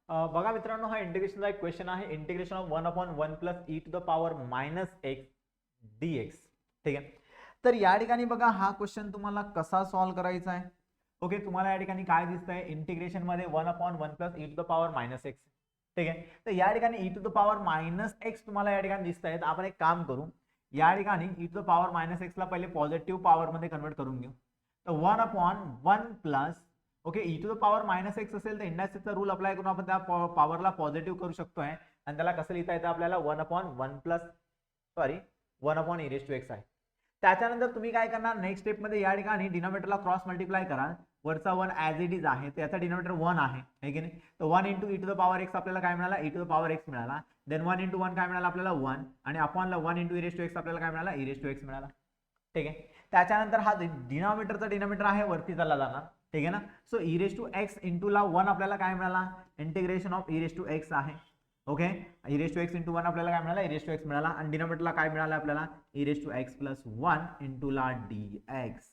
बघा मित्रांनो, हा इंटिग्रेशनचा एक क्वेश्चन आहे. Integration of 1/1 plus e to the power minus x dx. ठीक आहे. तर या ठिकाणी बघा, हा क्वेश्चन तुम्हाला कसा सॉल्व्ह करायचा आहे. ओके, तुम्हाला या ठिकाणी काय दिसतंय, इंटिग्रेशन मध्ये 1/1 plus e to the power minus x. ठीक आहे. तर या ठिकाणी e to the power minus x तुम्हाला या ठिकाणी दिसत आहे. तर आपण एक काम करू, या ठिकाणी e to the power minus x ला पहिले पॉझिटिव्ह पॉवर मध्ये कन्वर्ट करून घेऊ. तर 1/1 plus, okay, e to the power minus x असेल तर इंडक्शनचा रूल अप्लाय करून आपण त्या पॉवरला पॉझिटिव्ह करू शकतोय. आणि त्याला कसं लिहिता येतं आपल्याला, 1/1 प्लस 1/e⁻x आहे. त्याच्यानंतर तुम्ही काय करणार, नेक्स्ट स्टेप मध्ये या ठिकाणी डिनॉमिनेटरला क्रॉस मल्टिप्लाय करा. वरचा 1 ॲज इट इज आहे, त्याचा डिनॉमिनेटर 1 आहे की नाही. तर 1 into e to the power x आपल्याला काय मिळाला, e to the power x मिळाला. देन 1 इंटू 1 काय मिळाला आपल्याला 1, आणि अपॉनला 1 इंटू e⁻x आपल्याला काय मिळाला, e⁻x मिळाला. ठीक आहे. त्याच्यानंतर हा डिनॉमिनेटरचा डिनॉमिनेटर आहे वरती चालला जाणार. ठीक आहे ना. सो e⁻x इंटू ला 1 आपल्याला काय मिळाला, इंटिग्रेशन ऑफ e⁻x आहे. ओके, e⁻x इंटू 1 आपल्याला काय मिळाला, e⁻x मिळाला. आणि डिनॉमिनेटरला काय मिळालं आपल्याला, e⁻x प्लस 1 इंटू ला dx.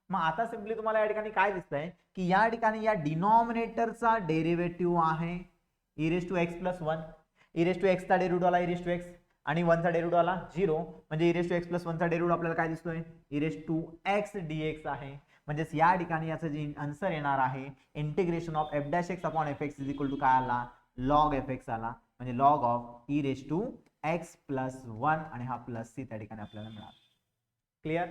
मग आता सिंपली तुम्हाला या ठिकाणी काय दिसतंय की या ठिकाणी या डिनॉमिनेटरचा डेरिव्हेटिव्ह आहे e⁻x प्लस 1. e⁻x चा डेरिव्हेटिव्ह आला e⁻x, आणि 1 चा डेरिव्हेटिव्ह आला 0. म्हणजे e⁻x प्लस 1 चा डेरिव्हेटिव्ह आपल्याला काय दिसतोय, e⁻x dx आहे. म्हणजेच या ठिकाणी याचं जे आन्सर येणार आहे, integration of f'(x upon fx is equal to काय आला, लॉग fx आला. म्हणजे लॉग ऑफ e⁻x प्लस 1, आणि हा प्लस सी त्या ठिकाणी आपल्याला मिळाला. क्लिअर.